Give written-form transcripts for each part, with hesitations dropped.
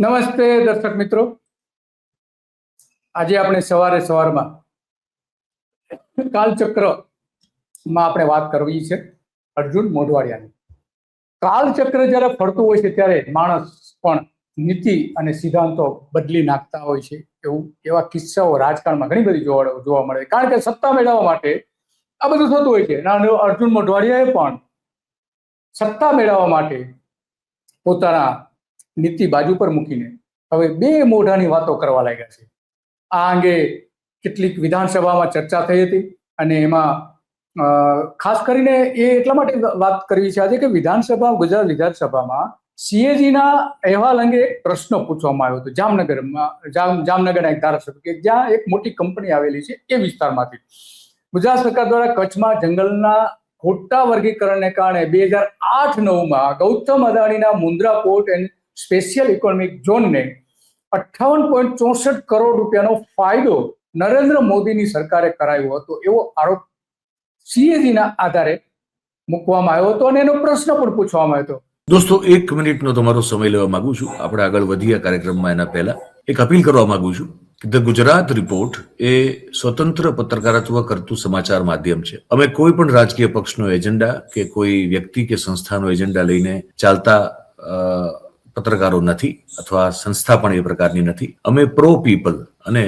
નમસ્તે દર્શક મિત્રો, આજે આપણે સવારમાં કાલચક્રમાં આપણે વાત કરવી છે અર્જુન મોઢવાડિયાની. કાલચક્ર જ્યારે ફરતું હોય છે ત્યારે માણસ પણ નીતિ અને સિદ્ધાંતો બદલી નાખતા હોય છે. એવા કિસ્સાઓ રાજકારણમાં ઘણી બધી જોવા મળે, કારણ કે સત્તા મેળવવા માટે આ બધું થતું હોય છે. અર્જુન મોઢવાડિયાએ પણ સત્તા મેળવવા માટે પોતાના નીતિ બાજુ પર મૂકીને હવે બે મોઢાની વાતો કરવા લાગ્યા છે. આ અંગે કેટલીક વિધાનસભામાં ચર્ચા થઈ હતી અને એમાં ખાસ કરીને એ એટલા માટે વાત કરવી છે આજે કે ગુજરાત વિધાનસભામાં સીએજીના અહેવાલ અંગે એક પ્રશ્ન પૂછવામાં આવ્યો હતો જામનગરના એક ધારાસભ્ય કે જ્યાં એક મોટી કંપની આવેલી છે એ વિસ્તારમાંથી ગુજરાત સરકાર દ્વારા કચ્છમાં જંગલના ખોટા વર્ગીકરણને કારણે 2008-9માં ગૌતમ અદાણીના Mundra port and special economic ઝોનને 58.64 કરોડ રૂપિયાનો ફાયદો નરેન્દ્ર મોદીની સરકારે કરાયો હતો એવો આરોપ સીએજીના આધારે મૂકવામાં આવ્યો હતો અને એનો પ્રશ્ન પણ પૂછવામાં આવ્યો હતો. દોસ્તો, 1 મિનિટનો તમારો સમય લેવા માંગુ છું. આપણે આગળ વધીએ કાર્યક્રમમાં એના પહેલા એક અપીલ કરવા માંગુ છું. ધ ગુજરાત રિપોર્ટ એ સ્વતંત્ર પત્રકારત્વ કરતું સમાચાર માધ્યમ છે. અમે કોઈ પણ રાજકીય પક્ષનો એજન્ડા કે કોઈ વ્યક્તિ કે સંસ્થાનો એજન્ડા લઈને ચાલતા પત્રકારો નથી, અથવા સંસ્થા પણ એ પ્રકારની નથી. અમે પ્રો પીપલ અને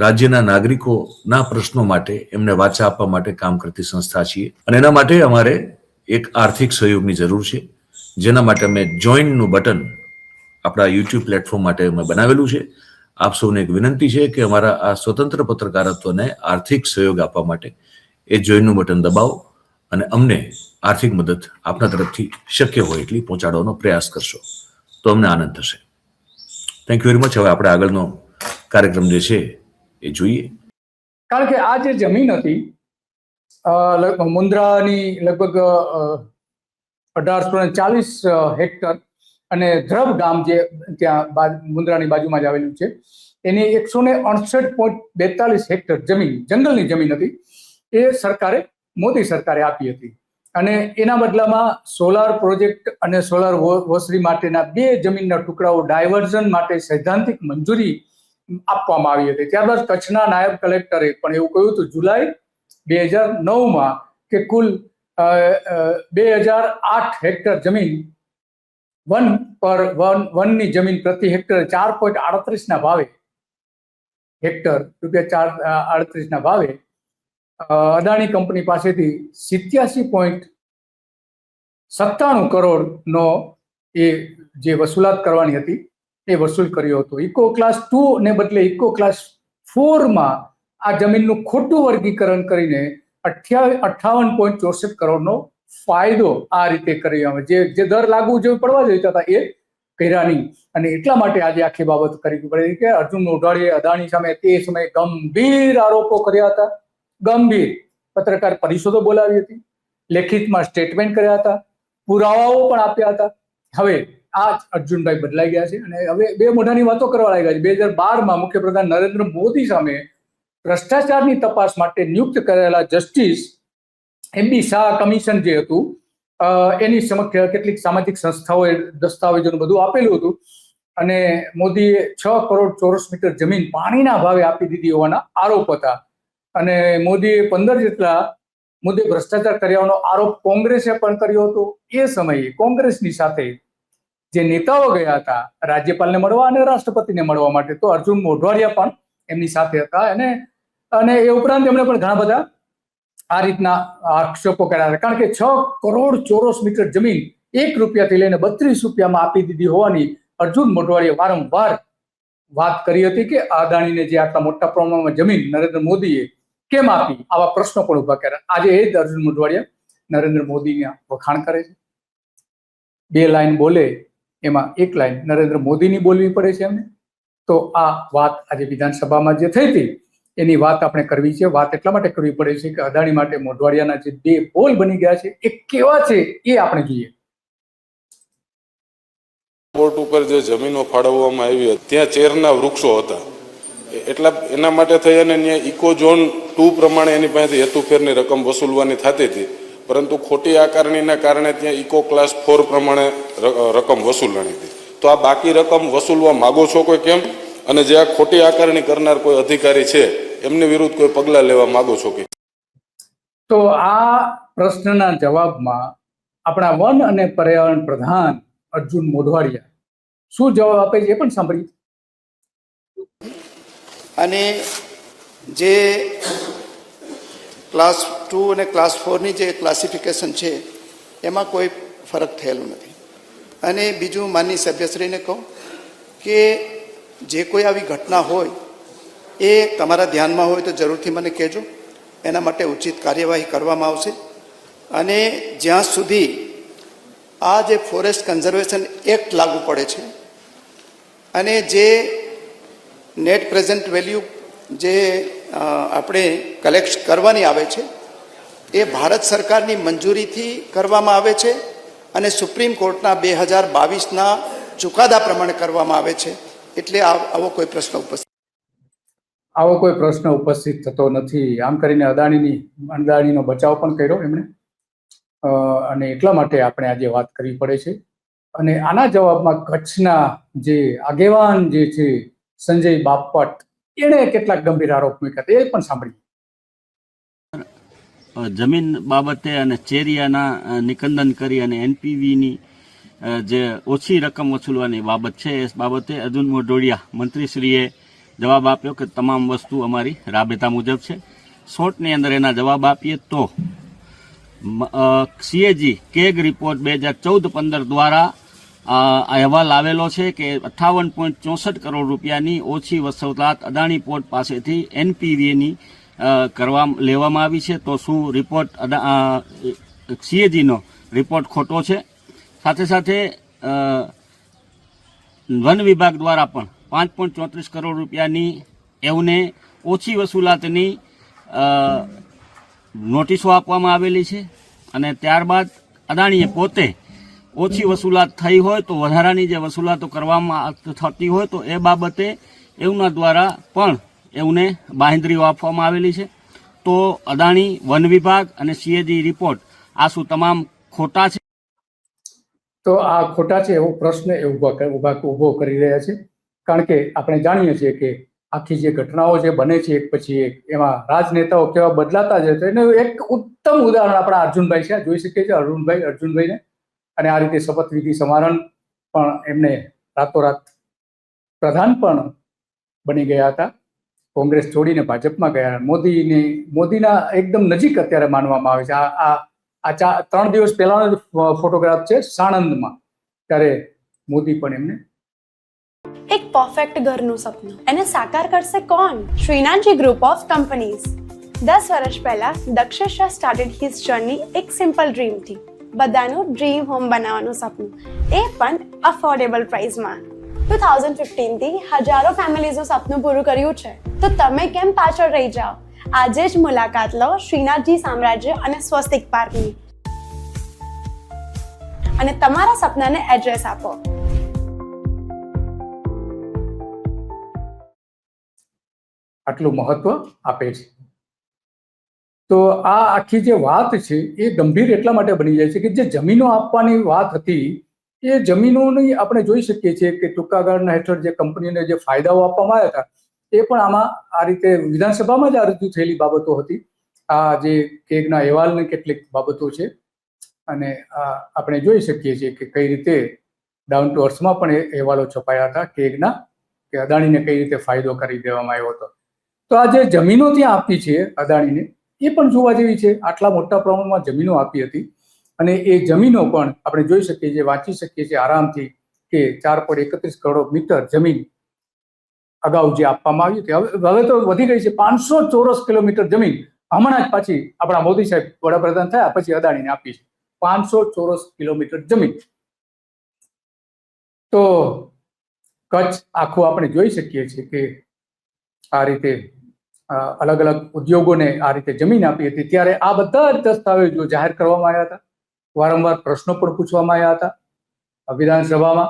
રાજ્યના નાગરિકોના પ્રશ્નો માટે એમને વાચા આપવા માટે કામ કરતી સંસ્થા છીએ અને એના માટે અમારે એક આર્થિક સહયોગની જરૂર છે, જેના માટે અમે જોઈનનું બટન આપણા યુટ્યુબ પ્લેટફોર્મ માટે અમે બનાવેલું છે. આપ સૌને એક વિનંતી છે કે અમારા આ સ્વતંત્ર પત્રકારત્વને આર્થિક સહયોગ આપવા માટે એ જોઈનનું બટન દબાવો અને અમને આર્થિક મદદ આપના તરફથી શક્ય હોય એટલી પહોંચાડવાનો પ્રયાસ કરશો તો અમને આનંદ થશે. Thank you very much. હવે આપણે આગળનો કાર્યક્રમ જે છે એ જોઈએ. કારણ કે આ જે જમીન હતી મુન્દ્રાની લગભગ 1840 હેક્ટર અને ધ્રબ ગામ જે ત્યાં મુન્દ્રાની બાજુમાં જ આવેલું છે એની 168.42 હેક્ટર જમીન જંગલની જમીન હતી. એ મોદી સરકારે આપી હતી અને એના બદલામાં સોલાર પ્રોજેક્ટ અને સોલાર વોસરી માટેના 2 જમીનના ટુકડાઓ ડાયવર્ઝન માટે સૈદ્ધાંતિક મંજૂરી આપવામાં આવી હતી. ત્યારબાદ કચ્છના નાયબ કલેક્ટરે પણ એવું કહ્યું હતું જુલાઈ 2009માં કે કુલ 2008 હેક્ટર જમીન વનની જમીન પ્રતિ હેક્ટર 4.38 ભાવે ₹4.38 ભાવે અદાણી કંપની પાસેથી 87.97 કરોડનો એ જે વસૂલાત કરવાની હતી એ વસૂલ કર્યો હતો. ઇકો ક્લાસ 2 ને બદલે ઇકો ક્લાસ 4માં આ જમીનનું ખોટું વર્ગીકરણ કરીને 58.64 કરોડનો ફાયદો આ રીતે કર્યો. જે દર લાગુ જે પડવા જોઈતા હતા એ કર્યા નહીં અને એટલા માટે આજે આખી બાબત કરવી પડી કે અર્જુન મોઢવાડિયાએ અદાણી સામે તે સમયે ગંભીર આરોપો કર્યા હતા. ગંભીર પત્રકાર પરિષદો બોલાવી હતી, લેખિતમાં સ્ટેટમેન્ટ કર્યા હતા, પુરાવાઓ પણ આપ્યા હતા. હવે આ અર્જુનભાઈ બદલાઈ ગયા છે અને હવે બે મોઢાની વાતો કરવા લાગ્યા છે. 2012માં મુખ્યપ્રધાન નરેન્દ્ર મોદી સામે ભ્રષ્ટાચારની તપાસ માટે નિયુક્ત કરેલા જસ્ટિસ MB શાહ કમિશન જે હતું એની સમક્ષ કેટલીક સામાજિક સંસ્થાઓએ દસ્તાવેજોનું બધું આપેલું હતું અને મોદીએ 6 કરોડ ચોરસ મીટર જમીન પાણીના ભાવે આપી દીધી હોવાના આરોપ હતા અને મોદીએ 15 જેટલા મુદ્દે ભ્રષ્ટાચાર કર્યાનો આરોપ કોંગ્રેસે પણ કર્યો હતો. એ સમયે કોંગ્રેસની સાથે જે નેતાઓ ગયા હતા રાજ્યપાલને મળવા અને રાષ્ટ્રપતિને મળવા માટે, તો અર્જુન મોઢવાડિયા પણ એમની સાથે હતા અને એ ઉપરાંત એમણે પણ ઘણા બધા આ રીતના આક્ષેપો કર્યા હતા. કારણ કે 6 કરોડ ચોરસ મીટર જમીન 1 રૂપિયાથી લઈને 32 રૂપિયામાં આપી દીધી હોવાની અર્જુન મોઢવાડિયાએ વારંવાર વાત કરી હતી કે અદાણીને જે આટલા મોટા પ્રમાણમાં જમીન નરેન્દ્ર મોદીએ કેમ આપી, આવા પ્રશ્નો પણ ઉભા કર્યા. આજે એ જ અર્જુન મોઢવાડિયા નરેન્દ્ર મોદીના વખાણ કરે છે. 2 લાઈન બોલે એમાં 1 લાઈન નરેન્દ્ર મોદીની બોલવી પડે છે એમને. તો આ વાત આજે વિધાનસભામાં જે થઈ હતી એની વાત આપણે કરવી છે. વાત એટલા માટે કરવી પડે છે કે અદાણી માટે મોઢવાડિયાના જે 2 બોલ બની ગયા છે એ કેવા છે એ આપણે જોઈએ. પોર્ટ ઉપર જે જમીનો ફાળવવામાં આવી હતી ત્યાં ચેરના વૃક્ષો હતા, એટલા એના માટે થઈ અને ત્યાં ઇકો ઝોન 2 પ્રમાણે એની પાસેથી હેતુફેરની રકમ વસૂલવાની થતી હતી, પરંતુ ખોટી આકારણીના કારણે ત્યાં ઇકો ક્લાસ 4 પ્રમાણે રકમ વસૂલવાની હતી. તો આ બાકી રકમ વસૂલવા માગો છો કોઈ કેમ? અને જે આ ખોટી આકારણી કરનાર કોઈ અધિકારી છે એમની વિરુદ્ધ કોઈ પગલાં લેવા માગો છો કે? તો આ પ્રશ્નના જવાબમાં આપણા વન અને પર્યાવરણ પ્રધાન અર્જુન મોઢવાડિયા શું જવાબ આપે છે એ પણ સાંભળીએ. અને જે ક્લાસ 2 અને ક્લાસ 4ની જે ક્લાસિફિકેશન છે એમાં કોઈ ફરક થયેલો નથી. અને બીજું માનની સભ્યશ્રીને કહું કે જે કોઈ આવી ઘટના હોય એ તમારા ધ્યાનમાં હોય તો જરૂરથી મને કહેજો, એના માટે ઉચિત કાર્યવાહી કરવામાં આવશે. અને જ્યાં સુધી આ જે ફોરેસ્ટ કન્ઝર્વેશન એક્ટ લાગુ પડે છે અને જે નેટ પ્રેઝન્ટ વેલ્યુ જે આપણે કલેક્ટ કરવાની આવે છે એ ભારત સરકારની મંજૂરીથી કરવામાં આવે છે અને સુપ્રીમ કોર્ટના 2022ના ચુકાદા પ્રમાણે કરવામાં આવે છે. એટલે આવો કોઈ પ્રશ્ન ઉપસ્થિત થતો નથી. આમ કરીને અદાણીનો બચાવ પણ કર્યો એમણે, અને એટલા માટે આપણે આજે વાત કરવી પડે છે. અને આના જવાબમાં કચ્છના જે આગેવાન જે છે સંજય બાપટ, એણે કેટલાક ગંભીર આરોપ મૂક્યા એ પણ સાંભળીએ. જમીન બાબતે અને ચેરિયાના નિકંદન કરી અને એનપીવીની જે ઓછી રકમ વસૂલવાની બાબત છે એ બાબતે અર્જુન મોઢવાડિયા મંત્રીશ્રીએ જવાબ આપ્યો કે તમામ વસ્તુ અમારી રાબેતા મુજબ છે. શોર્ટની અંદર એના જવાબ આપીએ તો સીએજી કેગ રિપોર્ટ 2014-15 દ્વારા અહેવાલ આવેલો છે કે 58.64 કરોડ રૂપિયાની ઓછી વસૂલાત અદાણી પોર્ટ પાસેથી એનપીવીની લેવામાં આવી છે. તો શું રિપોર્ટ સીએજીનો રિપોર્ટ ખોટો છે? સાથે સાથે વન વિભાગ દ્વારા પણ 5.34 કરોડ રૂપિયાની એમને ઓછી વસૂલાતની નોટિસો આપવામાં આવેલી છે. અને ત્યારબાદ અદાણીએ પોતે ઓછી વસૂલાત થઈ હોય તો વધારાની જે વસૂલાતો કરવામાં થતી હોય તો એ બાબતે એમના દ્વારા પણ એમને બાંહેધરીઓ આપવામાં આવેલી છે. તો અદાણી, વન વિભાગ અને સીએજી રિપોર્ટ આ શું તમામ ખોટા છે? તો આ ખોટા છે એવો પ્રશ્ન ઉભો કરી રહ્યા છે. કારણ કે આપણે જાણીએ છીએ કે આખી જે ઘટનાઓ જે બને છે એક પછી એક, એમાં રાજનેતાઓ કેવા બદલાતા જાય. તો એનું એક ઉત્તમ ઉદાહરણ આપણા અર્જુનભાઈ છે, જોઈ શકીએ છીએ અર્જુનભાઈને. અને આ રીતે શપથવિધિ સમારંભ પણ એમને રાતોરાત પ્રધાન પણ બની ગયા હતા. કોંગ્રેસ છોડીને ભાજપમાં ગયા. મોદીના એકદમ નજીક અત્યારે માનવામાં આવે છે. આ 3 દિવસ પહેલાનો ફોટોગ્રાફ છે સાણંદમાં, ત્યારે મોદી પણ એમને. એક પરફેક્ટ ઘરનું સપનું એને સાકાર કરશે કોણ? Shrinathji group of companies. 10 વર્ષ પહેલા દક્ષેશ સ્ટાર્ટેડ હિઝ જર્ની એક સિમ્પલ ડ્રીમથી. બધાનું ડ્રીમ હોમ બનાવવાનું સપનું, એ પણ અફોર્ડેબલ પ્રાઇસમાં. 2015થી હજારો ફેમિલીઝનું સપનું પૂરું કર્યું છે. તો તમે કેમ પાછળ રહી જાઓ? આજે જ મુલાકાત લો શ્રીનાથજી સામ્રાજ્ય અને સ્વસ્તિક પાર્કની અને તમારા સપનાને એડ્રેસ આપો. આટલું મહત્વ આપે છે. તો આ આખી જે વાત છે એ ગંભીર એટલા માટે બની જાય છે કે જે જમીનો આપવાની વાત હતી એ જમીનોની આપણે જોઈ શકીએ છીએ કે ટૂંકા ગાળાના હેઠળ જે કંપનીઓને જે ફાયદાઓ આપવામાં આવ્યા હતા એ પણ આમાં આ રીતે વિધાનસભામાં જ આ રજૂ થયેલી બાબતો હતી. આ જે કેગના અહેવાલની કેટલીક બાબતો છે અને આપણે જોઈ શકીએ છીએ કે કઈ રીતે ડાઉન ટુ અર્થમાં પણ એ અહેવાલો છપાયા હતા કેગના, કે અદાણીને કઈ રીતે ફાયદો કરી દેવામાં આવ્યો હતો. તો આ જે જમીનો ત્યાં આપી છે અદાણીને એ પણ જોવા જેવી છે. આટલા મોટા પ્રમાણમાં જમીનો આપી હતી અને એ જમીનો પણ આપણે જોઈ શકીએ છીએ, વાંચી શકીએ છીએ આરામથી કે 4.31 કરોડ મીટર જમીન અગાઉ જે આપવામાં આવી હતી હવે તો વધી ગઈ છે 500 ચોરસ કિલોમીટર જમીન. હમણાં જ પાછી આપણા મોદી સાહેબ વડાપ્રધાન થયા પછી અદાણીને આપી છે 500 ચોરસ કિલોમીટર જમીન. તો કચ્છ આખું આપણે જોઈ શકીએ છીએ કે આ રીતે અલગ અલગ ઉદ્યોગોને આ રીતે જમીન આપી હતી. ત્યારે આ બધા જ દસ્તાવેજો જાહેર કરવામાં આવ્યા હતા. વારંવાર પ્રશ્નો પણ પૂછવામાં આવ્યા હતા વિધાનસભામાં.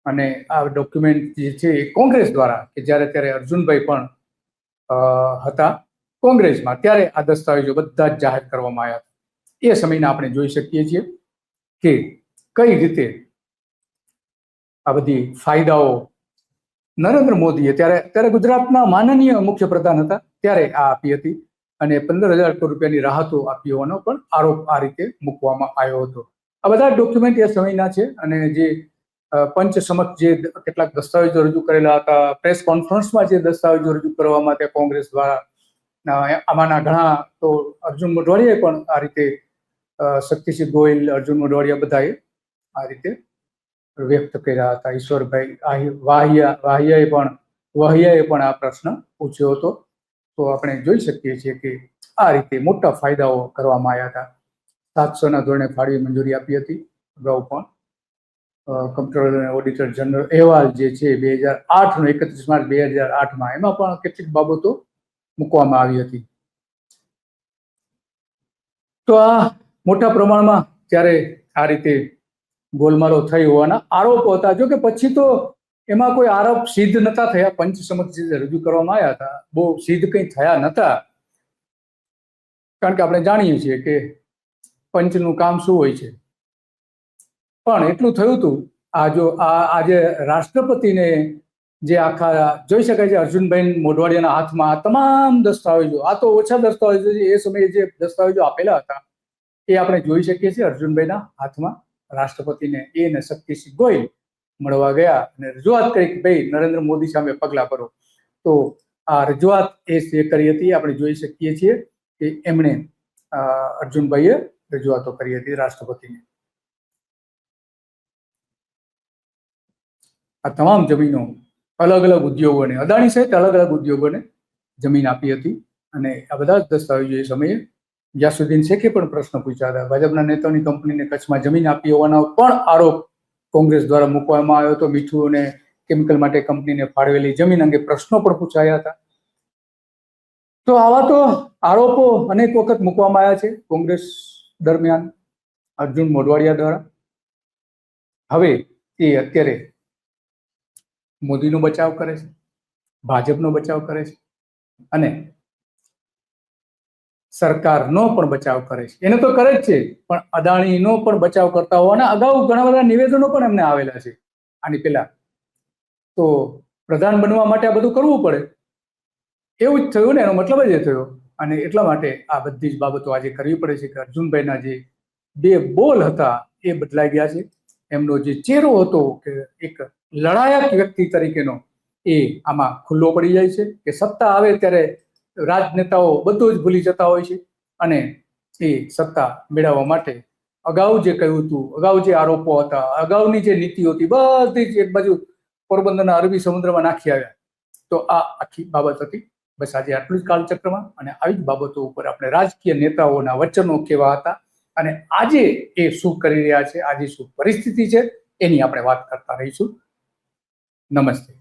અને આ ડોક્યુમેન્ટ જે છે એ કોંગ્રેસ દ્વારા, કે ત્યારે અર્જુનભાઈ પણ હતા કોંગ્રેસમાં, ત્યારે આ દસ્તાવેજો બધા જ જાહેર કરવામાં આવ્યા હતા. એ સમયના આપણે જોઈ શકીએ છીએ કે કઈ રીતે આ બધી ફાયદાઓ નરેન્દ્ર મોદીએ ત્યારે ગુજરાતના માનનીય મુખ્યપ્રધાન હતા ત્યારે આ આપી હતી અને 15,000 કરોડ રૂપિયાની રાહતો આપી હોવાનો પણ આરોપ આ રીતે મૂકવામાં આવ્યો હતો. આ બધા ડોક્યુમેન્ટ એ સમયના છે અને જે પંચ સમક્ષ જે કેટલાક દસ્તાવેજો રજૂ કરેલા હતા, પ્રેસ કોન્ફરન્સમાં જે દસ્તાવેજો રજૂ કરવામાં આવ્યા કોંગ્રેસ દ્વારા, આમાંના ઘણા તો અર્જુન મોઢવાડિયાએ પણ આ રીતે, શક્તિસિંહ ગોયલ, અર્જુન મોઢવાડિયા બધાએ આ રીતે વ્યક્ત કર્યા હતા. ઈશ્વરભાઈ વાહિયાએ પણ આ પ્રશ્ન પૂછ્યો હતો. તો આપણે જોઈ શકીએ છીએ કે આ રીતે મોટા ફાયદાઓ કરવામાં આવ્યા હતા. 700ના ધોરણે ફાળવી મંજૂરી આપી હતી. અગાઉ પણ કમ્પ્ટ્રોલર અને ઓડિટર જનરલ અહેવાલ જે છે 2008નો 31 માર્ચ 2008માં, એમાં પણ કેટલીક બાબતો મૂકવામાં આવી હતી. તો આ મોટા પ્રમાણમાં ત્યારે આ રીતે ગોલમાલો થઈ હોવાના આરોપો હતા. જો કે પછી તો એમાં કોઈ આરોપ સિદ્ધ નતા થયા. પંચ સમક્ષ જે રજૂ કરવામાં આવ્યા હતા બહુ સિદ્ધ કંઈ થયા નતા, કારણ કે આપણે જાણીએ છીએ કે પંચનું કામ શું હોય છે. પણ એટલું થયું હતું, આજે રાષ્ટ્રપતિને જે આખા જોઈ શકાય છે અર્જુનભાઈ મોઢવાડિયાના હાથમાં આ તમામ દસ્તાવેજો, આ તો ઓછા દસ્તાવેજો છે, એ સમયે જે દસ્તાવેજો આપેલા હતા એ આપણે જોઈ શકીએ છીએ અર્જુનભાઈના હાથમાં. રાષ્ટ્રપતિને એ ને શક્તિસિંહ ગોયલ મળવા ગયા અને રજૂઆત કરી કે ભાઈ નરેન્દ્ર મોદી સામે પગલાં ભરો. તો આ રજૂઆત એ કરી હતી, આપણે જોઈ શકીએ છીએ કે એમણે અર્જુનભાઈએ રજૂઆતો કરી હતી રાષ્ટ્રપતિને. આ તમામ જમીનો અલગ અલગ ઉદ્યોગોને, અદાણી સહિત અલગ અલગ ઉદ્યોગોને જમીન આપી હતી અને આ બધા જ દસ્તાવેજો એ સમયે ગ્યાસુદ્દીન શેખે પણ પ્રશ્ન પૂછ્યા હતા. ભાજપના નેતાઓની કંપનીને કચ્છમાં જમીન આપી હોવાનો પણ આરોપ કોંગ્રેસ દ્વારા મૂકવામાં આવ્યો હતો. મીઠું અને કેમિકલ માટે કંપનીને ફાળવેલી જમીન અંગે પ્રશ્નો પણ પૂછાયા હતા. તો આવા તો આરોપો અનેક વખત મૂકવામાં આવ્યા છે કોંગ્રેસ દરમિયાન અર્જુન મોઢવાડિયા દ્વારા. હવે એ અત્યારે મોદીનો બચાવ કરે છે, ભાજપનો બચાવ કરે છે અને સરકારનો પણ બચાવ કરે છે. એને તો કરે જ છે, પણ અદાણીનો પણ બચાવ કરતા હોવાના અગાઉ ઘણા બધા નિવેદનો પણ એમને આવેલા છે આની પહેલા. તો પ્રધાન બનવા માટે આ બધું કરવું પડે એવું જ થયું ને, એનો મતલબ જ એ થયો. અને એટલા માટે આ બધી જ બાબતો આજે કરવી પડે છે કે અર્જુનભાઈના જે બે બોલ હતા એ બદલાઈ ગયા છે. એમનો જે ચહેરો હતો કે એક લડાયક વ્યક્તિ તરીકેનો, એ આમાં ખુલ્લો પડી જાય છે કે સત્તા આવે ત્યારે રાજનેતાઓ બધું જ ભૂલી જતા હોય છે અને એ સત્તા મેળવવા માટે અગાઉ જે કહ્યું હતું, અગાઉ જે આરોપો હતા, અગાઉની જે નીતિઓ હતી, બધી જ એક બાજુ પોરબંદરના અરબી સમુદ્રમાં નાખી આવ્યા. તો આ આખી બાબત હતી. બસ આજે આટલું જ કાલચક્રમાં, અને આવી જ બાબતો ઉપર આપણે રાજકીય નેતાઓના વચનો કેવા હતા અને આજે એ શું કરી રહ્યા છે, આજે શું પરિસ્થિતિ છે, એની આપણે વાત કરતા રહીશું. નમસ્તે.